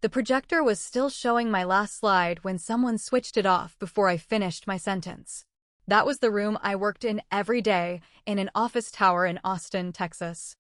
The projector was still showing my last slide when someone switched it off before I finished my sentence. That was the room I worked in every day, in an office tower in Austin, Texas.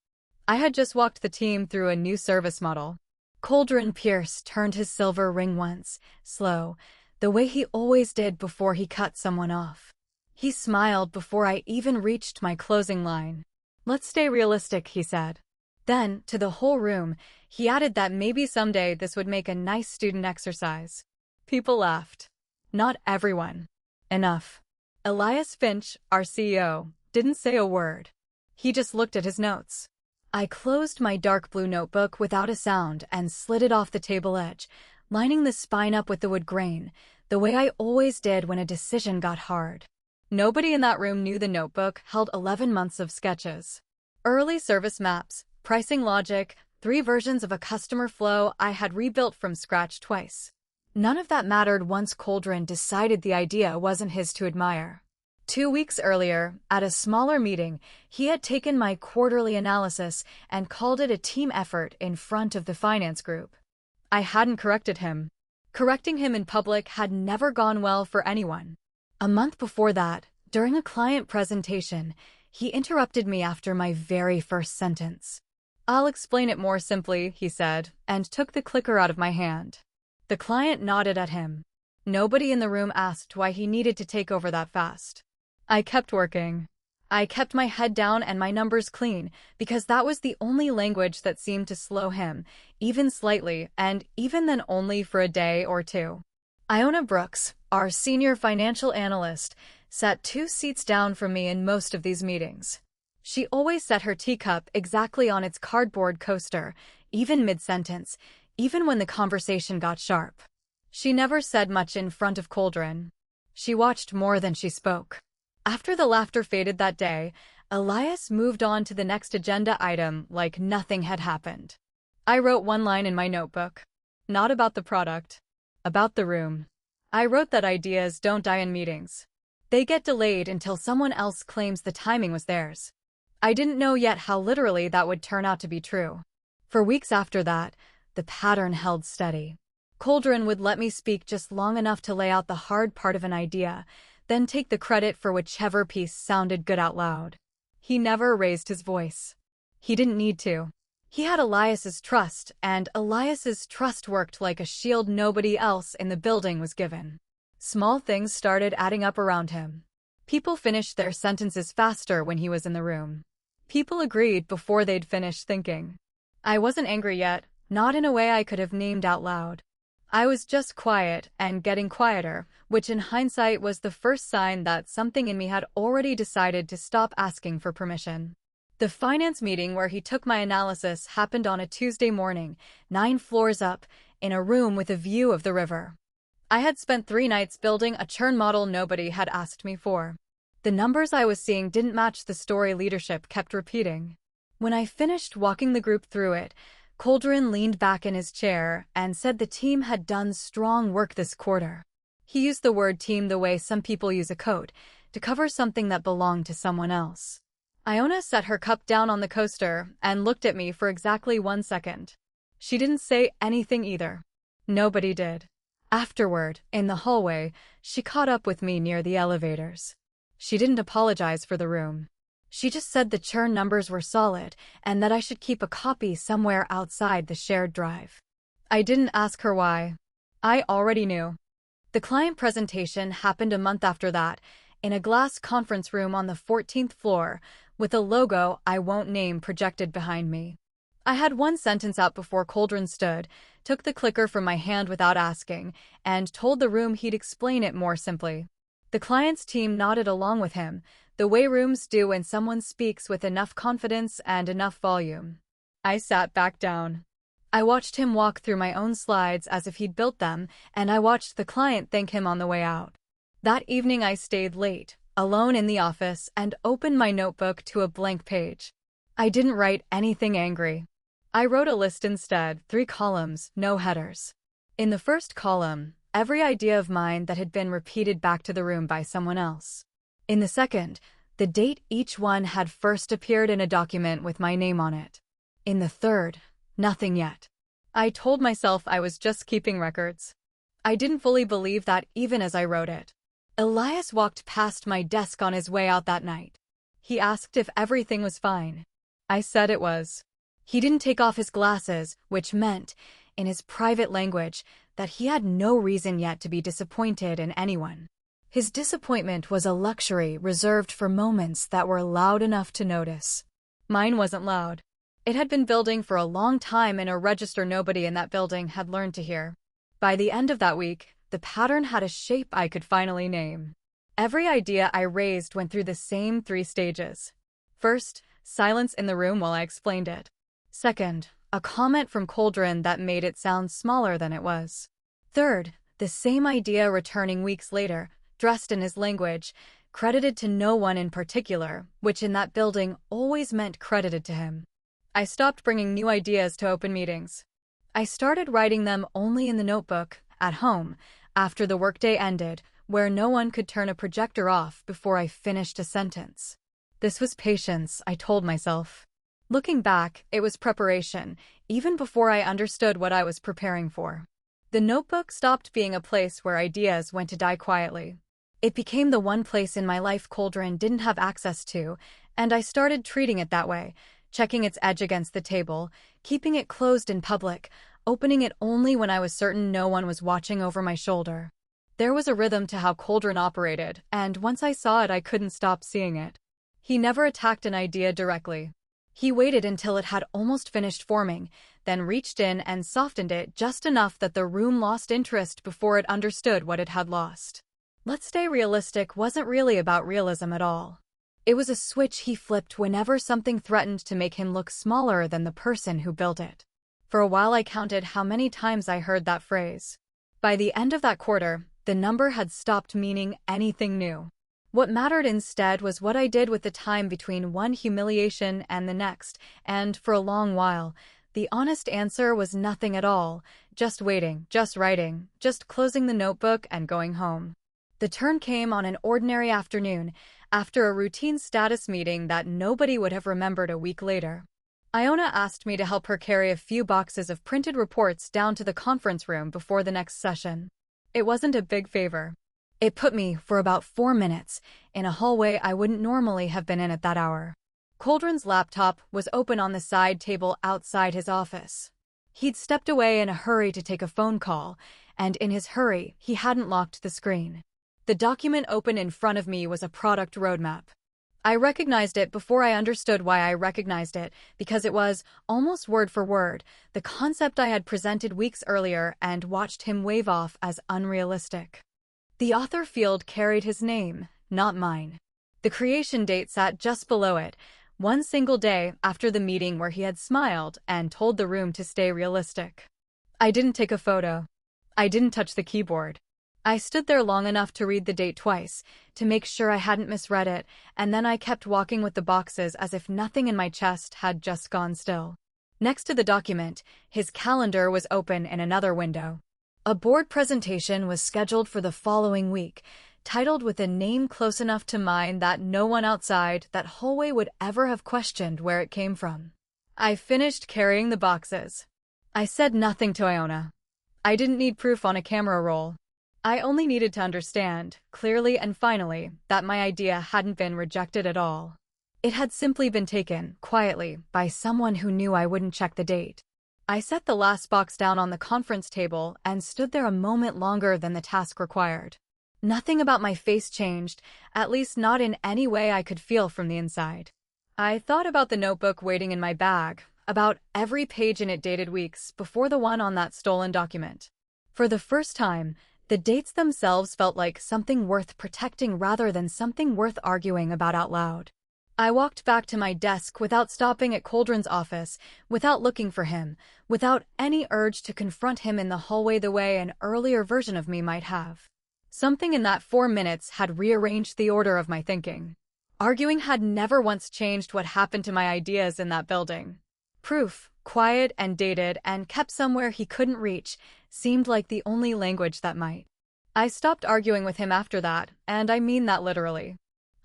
I had just walked the team through a new service model. Cauldron Pierce turned his silver ring once, slow, the way he always did before he cut someone off. He smiled before I even reached my closing line. "Let's stay realistic," he said. Then, to the whole room, he added that maybe someday this would make a nice student exercise. People laughed. Not everyone. Enough. Elias Finch, our CEO, didn't say a word. He just looked at his notes. I closed my dark blue notebook without a sound and slid it off the table edge, lining the spine up with the wood grain, the way I always did when a decision got hard. Nobody in that room knew the notebook held 11 months of sketches. Early service maps, pricing logic, 3 versions of a customer flow I had rebuilt from scratch twice. None of that mattered once Cauldron decided the idea wasn't his to admire. 2 weeks earlier, at a smaller meeting, he had taken my quarterly analysis and called it a team effort in front of the finance group. I hadn't corrected him. Correcting him in public had never gone well for anyone. A month before that, during a client presentation, he interrupted me after my very first sentence. "I'll explain it more simply," he said, and took the clicker out of my hand. The client nodded at him. Nobody in the room asked why he needed to take over that fast. I kept working. I kept my head down and my numbers clean, because that was the only language that seemed to slow him, even slightly, and even then only for a day or two. Iona Brooks, our senior financial analyst, sat 2 seats down from me in most of these meetings. She always set her teacup exactly on its cardboard coaster, even mid-sentence, even when the conversation got sharp. She never said much in front of Cauldron. She watched more than she spoke. After the laughter faded that day, Elias moved on to the next agenda item like nothing had happened. I wrote one line in my notebook. Not about the product. About the room. I wrote that ideas don't die in meetings. They get delayed until someone else claims the timing was theirs. I didn't know yet how literally that would turn out to be true. For weeks after that, the pattern held steady. Cauldron would let me speak just long enough to lay out the hard part of an idea, then take the credit for whichever piece sounded good out loud. He never raised his voice. He didn't need to. He had Elias's trust, and Elias's trust worked like a shield nobody else in the building was given. Small things started adding up around him. People finished their sentences faster when he was in the room. People agreed before they'd finished thinking. I wasn't angry yet, not in a way I could have named out loud. I was just quiet and getting quieter, which in hindsight was the first sign that something in me had already decided to stop asking for permission. The finance meeting where he took my analysis happened on a Tuesday morning, 9 floors up, in a room with a view of the river. I had spent 3 nights building a churn model nobody had asked me for. The numbers I was seeing didn't match the story leadership kept repeating. When I finished walking the group through it, Cauldron leaned back in his chair and said the team had done strong work this quarter. He used the word team the way some people use a coat, to cover something that belonged to someone else. Iona set her cup down on the coaster and looked at me for exactly 1 second. She didn't say anything either. Nobody did. Afterward, in the hallway, she caught up with me near the elevators. She didn't apologize for the room. She just said the churn numbers were solid and that I should keep a copy somewhere outside the shared drive. I didn't ask her why. I already knew. The client presentation happened a month after that, in a glass conference room on the 14th floor, with a logo I won't name projected behind me. I had 1 sentence out before Cauldron stood, took the clicker from my hand without asking, and told the room he'd explain it more simply. The client's team nodded along with him, the way rooms do when someone speaks with enough confidence and enough volume. I sat back down. I watched him walk through my own slides as if he'd built them, and I watched the client thank him on the way out. That evening I stayed late, alone in the office, and opened my notebook to a blank page. I didn't write anything angry. I wrote a list instead, 3 columns, no headers. In the first column, every idea of mine that had been repeated back to the room by someone else. In the second, the date each one had first appeared in a document with my name on it. In the third, nothing yet. I told myself I was just keeping records. I didn't fully believe that even as I wrote it. Elias walked past my desk on his way out that night. He asked if everything was fine. I said it was. He didn't take off his glasses, which meant, in his private language, that he had no reason yet to be disappointed in anyone. His disappointment was a luxury reserved for moments that were loud enough to notice. Mine wasn't loud. It had been building for a long time in a register nobody in that building had learned to hear. By the end of that week, the pattern had a shape I could finally name. Every idea I raised went through the same 3 stages. First, silence in the room while I explained it. Second, a comment from Cauldron that made it sound smaller than it was. Third, the same idea returning weeks later, dressed in his language, credited to no one in particular, which in that building always meant credited to him. I stopped bringing new ideas to open meetings. I started writing them only in the notebook, at home, after the workday ended, where no one could turn a projector off before I finished a sentence. This was patience, I told myself. Looking back, it was preparation, even before I understood what I was preparing for. The notebook stopped being a place where ideas went to die quietly. It became the one place in my life Cauldron didn't have access to, and I started treating it that way, checking its edge against the table, keeping it closed in public, opening it only when I was certain no one was watching over my shoulder. There was a rhythm to how Cauldron operated, and once I saw it I couldn't stop seeing it. He never attacked an idea directly. He waited until it had almost finished forming, then reached in and softened it just enough that the room lost interest before it understood what it had lost. Let's Stay Realistic wasn't really about realism at all. It was a switch he flipped whenever something threatened to make him look smaller than the person who built it. For a while I counted how many times I heard that phrase. By the end of that quarter, the number had stopped meaning anything new. What mattered instead was what I did with the time between one humiliation and the next, and for a long while, the honest answer was nothing at all, just waiting, just writing, just closing the notebook and going home. The turn came on an ordinary afternoon, after a routine status meeting that nobody would have remembered a week later. Iona asked me to help her carry a few boxes of printed reports down to the conference room before the next session. It wasn't a big favor. It put me, for about 4 minutes, in a hallway I wouldn't normally have been in at that hour. Cauldron's laptop was open on the side table outside his office. He'd stepped away in a hurry to take a phone call, and in his hurry, he hadn't locked the screen. The document open in front of me was a product roadmap. I recognized it before I understood why I recognized it, because it was, almost word for word, the concept I had presented weeks earlier and watched him wave off as unrealistic. The author field carried his name, not mine. The creation date sat just below it, one single day after the meeting where he had smiled and told the room to stay realistic. I didn't take a photo. I didn't touch the keyboard. I stood there long enough to read the date twice, to make sure I hadn't misread it, and then I kept walking with the boxes as if nothing in my chest had just gone still. Next to the document, his calendar was open in another window. A board presentation was scheduled for the following week, titled with a name close enough to mine that no one outside that hallway would ever have questioned where it came from. I finished carrying the boxes. I said nothing to Iona. I didn't need proof on a camera roll. I only needed to understand, clearly and finally, that my idea hadn't been rejected at all. It had simply been taken, quietly, by someone who knew I wouldn't check the date. I set the last box down on the conference table and stood there a moment longer than the task required. Nothing about my face changed, at least not in any way I could feel from the inside. I thought about the notebook waiting in my bag, about every page in it dated weeks before the one on that stolen document. For the first time, the dates themselves felt like something worth protecting rather than something worth arguing about out loud. I walked back to my desk without stopping at Cauldron's office, without looking for him, without any urge to confront him in the hallway the way an earlier version of me might have. Something in that 4 minutes had rearranged the order of my thinking. Arguing had never once changed what happened to my ideas in that building. Proof, quiet and dated and kept somewhere he couldn't reach, seemed like the only language that might. I stopped arguing with him after that, and I mean that literally.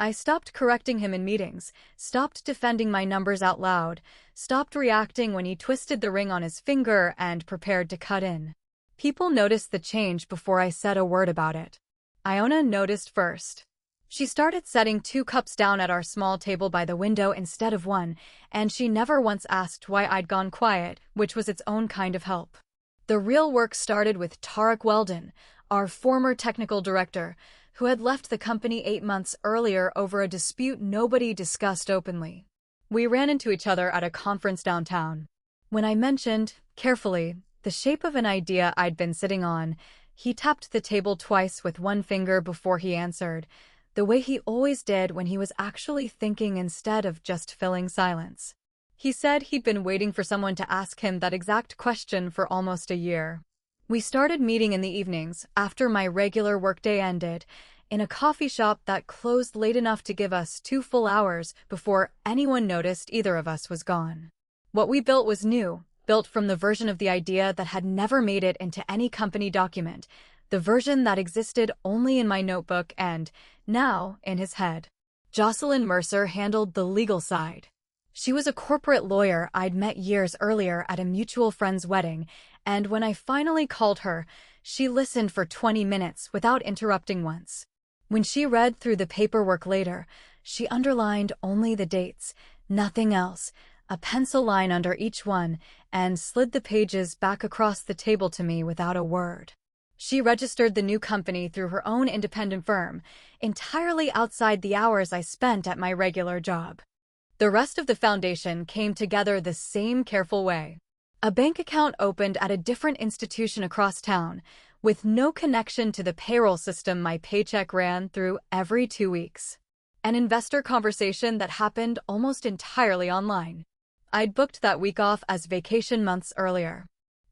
I stopped correcting him in meetings, stopped defending my numbers out loud, stopped reacting when he twisted the ring on his finger and prepared to cut in. People noticed the change before I said a word about it. Iona noticed first. She started setting 2 cups down at our small table by the window instead of 1, and she never once asked why I'd gone quiet, which was its own kind of help. The real work started with Tarek Weldon, our former technical director, who had left the company 8 months earlier over a dispute nobody discussed openly. We ran into each other at a conference downtown. When I mentioned, carefully, the shape of an idea I'd been sitting on, he tapped the table twice with 1 finger before he answered, the way he always did when he was actually thinking instead of just filling silence. He said he'd been waiting for someone to ask him that exact question for almost a year. We started meeting in the evenings, after my regular workday ended, in a coffee shop that closed late enough to give us 2 full hours before anyone noticed either of us was gone. What we built was new, built from the version of the idea that had never made it into any company document, the version that existed only in my notebook and, now, in his head. Jocelyn Mercer handled the legal side. She was a corporate lawyer I'd met years earlier at a mutual friend's wedding, and when I finally called her, she listened for 20 minutes without interrupting once. When she read through the paperwork later, she underlined only the dates, nothing else, a pencil line under each one, and slid the pages back across the table to me without a word. She registered the new company through her own independent firm, entirely outside the hours I spent at my regular job. The rest of the foundation came together the same careful way. A bank account opened at a different institution across town, with no connection to the payroll system my paycheck ran through every 2 weeks. An investor conversation that happened almost entirely online. I'd booked that week off as vacation months earlier.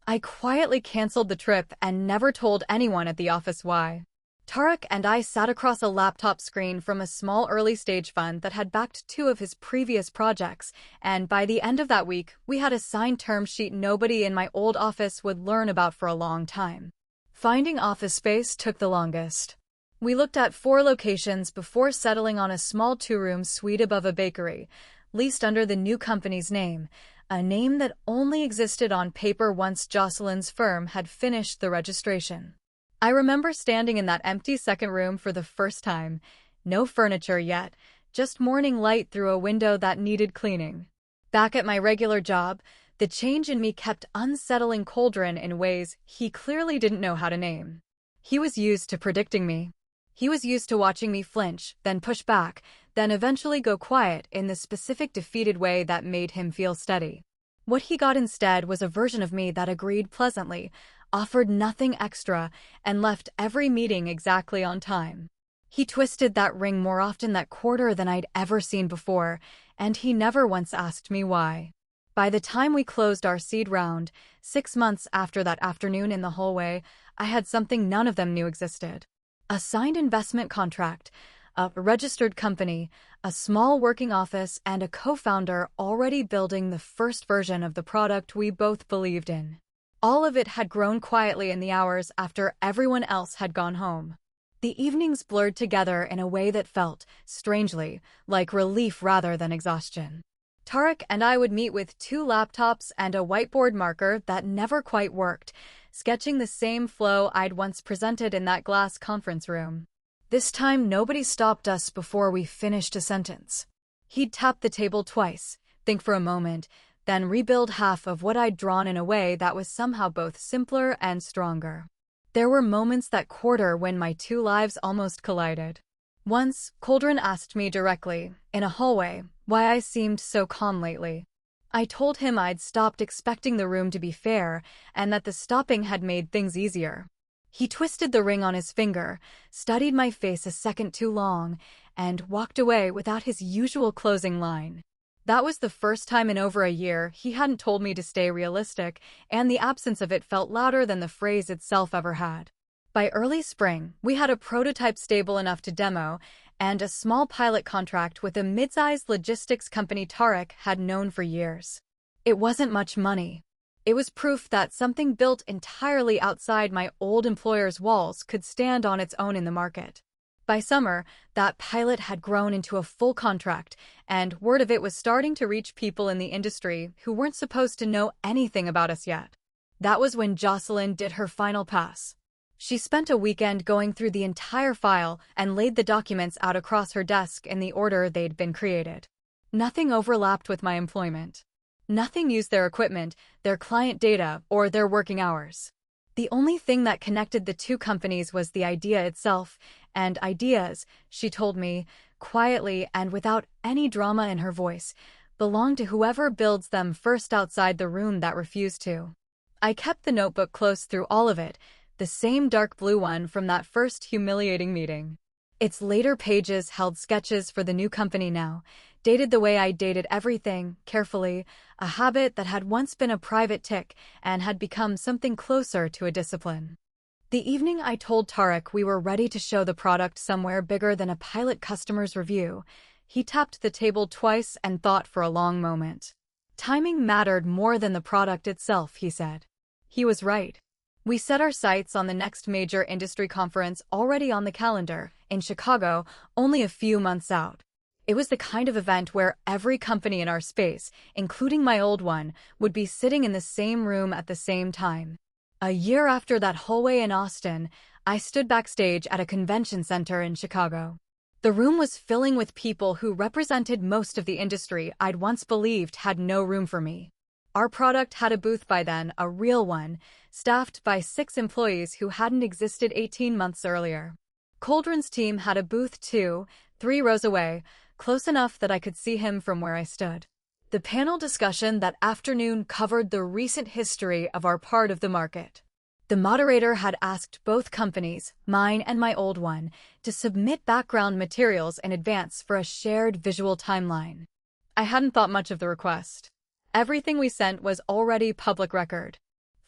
I quietly canceled the trip and never told anyone at the office why. Tarek and I sat across a laptop screen from a small early-stage fund that had backed 2 of his previous projects, and by the end of that week, we had a signed term sheet nobody in my old office would learn about for a long time. Finding office space took the longest. We looked at 4 locations before settling on a small 2-room suite above a bakery, leased under the new company's name, a name that only existed on paper once Jocelyn's firm had finished the registration. I remember standing in that empty second room for the first time. No furniture yet, just morning light through a window that needed cleaning. Back at my regular job, the change in me kept unsettling Coldren in ways he clearly didn't know how to name. He was used to predicting me. He was used to watching me flinch, then push back, then eventually go quiet in the specific defeated way that made him feel steady. What he got instead was a version of me that agreed pleasantly, offered nothing extra, and left every meeting exactly on time. He twisted that ring more often that quarter than I'd ever seen before, and he never once asked me why. By the time we closed our seed round, 6 months after that afternoon in the hallway, I had something none of them knew existed. A signed investment contract, a registered company, a small working office, and a co-founder already building the first version of the product we both believed in. All of it had grown quietly in the hours after everyone else had gone home. The evenings blurred together in a way that felt, strangely, like relief rather than exhaustion. Tarek and I would meet with 2 laptops and a whiteboard marker that never quite worked, sketching the same flow I'd once presented in that glass conference room. This time, nobody stopped us before we finished a sentence. He'd tap the table twice, think for a moment, then rebuild half of what I'd drawn in a way that was somehow both simpler and stronger. There were moments that quarter when my 2 lives almost collided. Once, Coldren asked me directly, in a hallway, why I seemed so calm lately. I told him I'd stopped expecting the room to be fair, and that the stopping had made things easier. He twisted the ring on his finger, studied my face a second too long, and walked away without his usual closing line. That was the first time in over a year he hadn't told me to stay realistic, and the absence of it felt louder than the phrase itself ever had. By early spring, we had a prototype stable enough to demo, and a small pilot contract with a mid-sized logistics company Tarek had known for years. It wasn't much money. It was proof that something built entirely outside my old employer's walls could stand on its own in the market. By summer, that pilot had grown into a full contract, and word of it was starting to reach people in the industry who weren't supposed to know anything about us yet. That was when Jocelyn did her final pass. She spent a weekend going through the entire file and laid the documents out across her desk in the order they'd been created. Nothing overlapped with my employment. Nothing used their equipment, their client data, or their working hours. The only thing that connected the two companies was the idea itself, and ideas, she told me, quietly and without any drama in her voice, belong to whoever builds them first outside the room that refused to. I kept the notebook close through all of it, the same dark blue one from that first humiliating meeting. Its later pages held sketches for the new company now, dated the way I dated everything, carefully, a habit that had once been a private tic and had become something closer to a discipline. The evening I told Tarek we were ready to show the product somewhere bigger than a pilot customer's review, he tapped the table twice and thought for a long moment. Timing mattered more than the product itself, he said. He was right. We set our sights on the next major industry conference already on the calendar, in Chicago, only a few months out. It was the kind of event where every company in our space, including my old one, would be sitting in the same room at the same time. A year after that hallway in Austin, I stood backstage at a convention center in Chicago. The room was filling with people who represented most of the industry I'd once believed had no room for me. Our product had a booth by then, a real one, staffed by 6 employees who hadn't existed 18 months earlier. Coldren's team had a booth too, 3 rows away, close enough that I could see him from where I stood. The panel discussion that afternoon covered the recent history of our part of the market. The moderator had asked both companies, mine and my old one, to submit background materials in advance for a shared visual timeline. I hadn't thought much of the request. Everything we sent was already public record.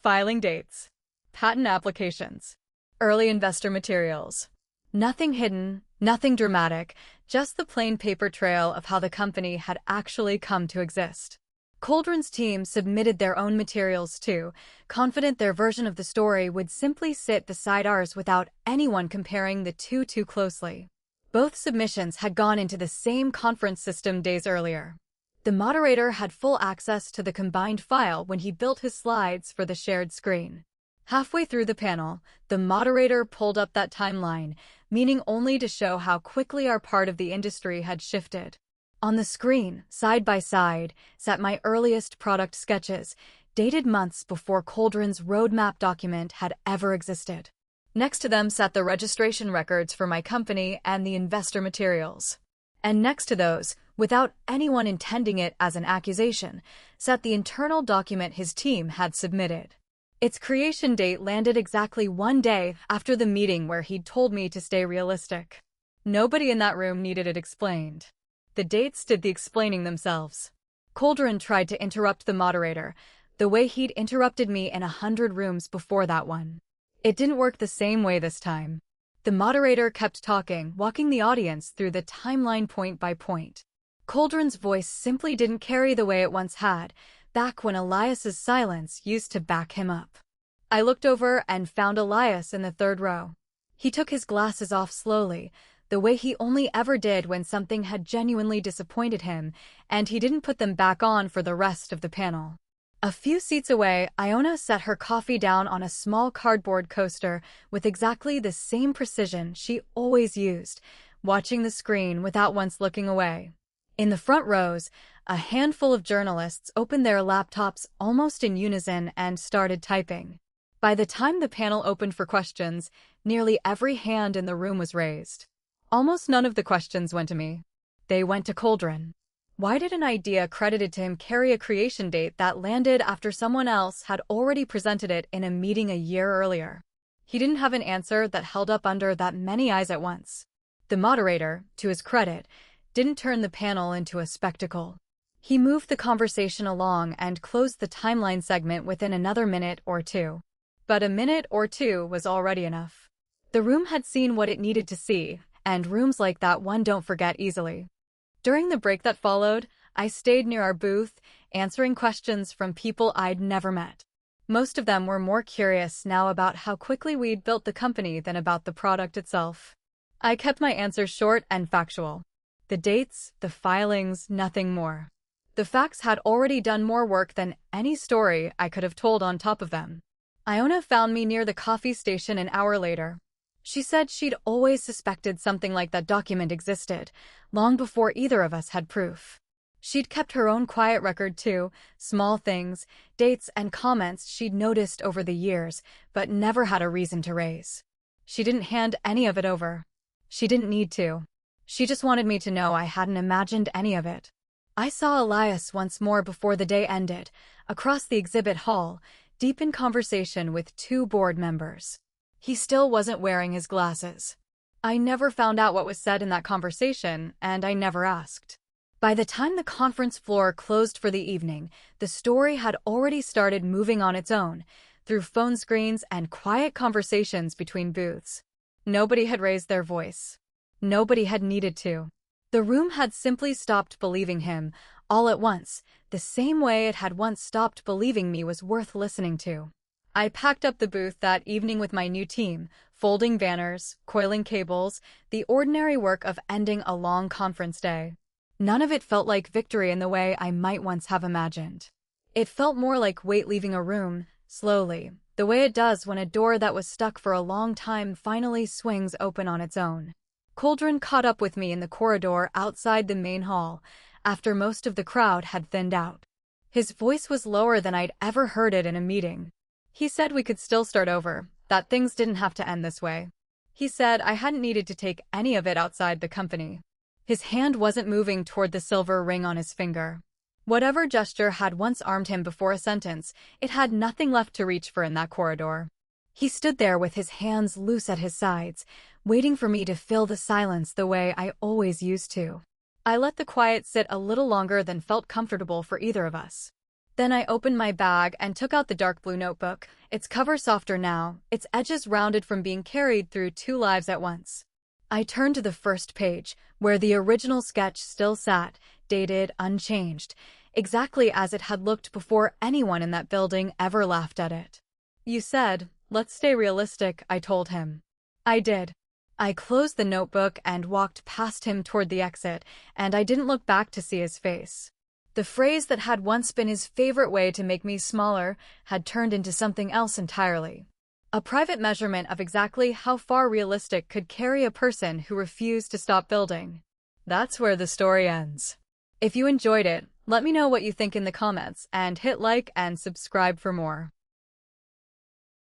Filing dates, patent applications, early investor materials. Nothing hidden, nothing dramatic, just the plain paper trail of how the company had actually come to exist. Coldren's team submitted their own materials too, confident their version of the story would simply sit beside ours without anyone comparing the two too closely. Both submissions had gone into the same conference system days earlier. The moderator had full access to the combined file when he built his slides for the shared screen. Halfway through the panel, the moderator pulled up that timeline, meaning only to show how quickly our part of the industry had shifted. On the screen, side by side, sat my earliest product sketches, dated months before Coldren's roadmap document had ever existed. Next to them sat the registration records for my company and the investor materials. And next to those, without anyone intending it as an accusation, sat the internal document his team had submitted. Its creation date landed exactly 1 day after the meeting where he'd told me to stay realistic. Nobody in that room needed it explained. The dates did the explaining themselves. Coldren tried to interrupt the moderator, the way he'd interrupted me in 100 rooms before that one. It didn't work the same way this time. The moderator kept talking, walking the audience through the timeline point by point. Coldren's voice simply didn't carry the way it once had, back when Elias's silence used to back him up. I looked over and found Elias in the 3rd row. He took his glasses off slowly, the way he only ever did when something had genuinely disappointed him, and he didn't put them back on for the rest of the panel. A few seats away, Iona set her coffee down on a small cardboard coaster with exactly the same precision she always used, watching the screen without once looking away. In the front rows, a handful of journalists opened their laptops almost in unison and started typing. By the time the panel opened for questions, nearly every hand in the room was raised. Almost none of the questions went to me. They went to Coldren. Why did an idea credited to him carry a creation date that landed after someone else had already presented it in a meeting a year earlier? He didn't have an answer that held up under that many eyes at once. The moderator, to his credit, didn't turn the panel into a spectacle. He moved the conversation along and closed the timeline segment within another minute or two. But a minute or two was already enough. The room had seen what it needed to see, and rooms like that one don't forget easily. During the break that followed, I stayed near our booth, answering questions from people I'd never met. Most of them were more curious now about how quickly we'd built the company than about the product itself. I kept my answers short and factual. The dates, the filings, nothing more. The facts had already done more work than any story I could have told on top of them. Iona found me near the coffee station an hour later. She said she'd always suspected something like that document existed, long before either of us had proof. She'd kept her own quiet record too, small things, dates and comments she'd noticed over the years, but never had a reason to raise. She didn't hand any of it over. She didn't need to. She just wanted me to know I hadn't imagined any of it. I saw Elias once more before the day ended, across the exhibit hall, deep in conversation with two board members. He still wasn't wearing his glasses. I never found out what was said in that conversation, and I never asked. By the time the conference floor closed for the evening, the story had already started moving on its own, through phone screens and quiet conversations between booths. Nobody had raised their voice. Nobody had needed to. The room had simply stopped believing him, all at once, the same way it had once stopped believing me was worth listening to. I packed up the booth that evening with my new team, folding banners, coiling cables, the ordinary work of ending a long conference day. None of it felt like victory in the way I might once have imagined. It felt more like weight leaving a room, slowly, the way it does when a door that was stuck for a long time finally swings open on its own. Coldren caught up with me in the corridor outside the main hall, after most of the crowd had thinned out. His voice was lower than I'd ever heard it in a meeting. He said we could still start over, that things didn't have to end this way. He said I hadn't needed to take any of it outside the company. His hand wasn't moving toward the silver ring on his finger. Whatever gesture had once armed him before a sentence, it had nothing left to reach for in that corridor. He stood there with his hands loose at his sides, waiting for me to fill the silence the way I always used to. I let the quiet sit a little longer than felt comfortable for either of us. Then I opened my bag and took out the dark blue notebook, its cover softer now, its edges rounded from being carried through two lives at once. I turned to the first page, where the original sketch still sat, dated, unchanged, exactly as it had looked before anyone in that building ever laughed at it. You said, "Let's stay realistic," I told him. I did. I closed the notebook and walked past him toward the exit, and I didn't look back to see his face. The phrase that had once been his favorite way to make me smaller had turned into something else entirely. A private measurement of exactly how far realistic could carry a person who refused to stop building. That's where the story ends. If you enjoyed it, let me know what you think in the comments, and hit like and subscribe for more.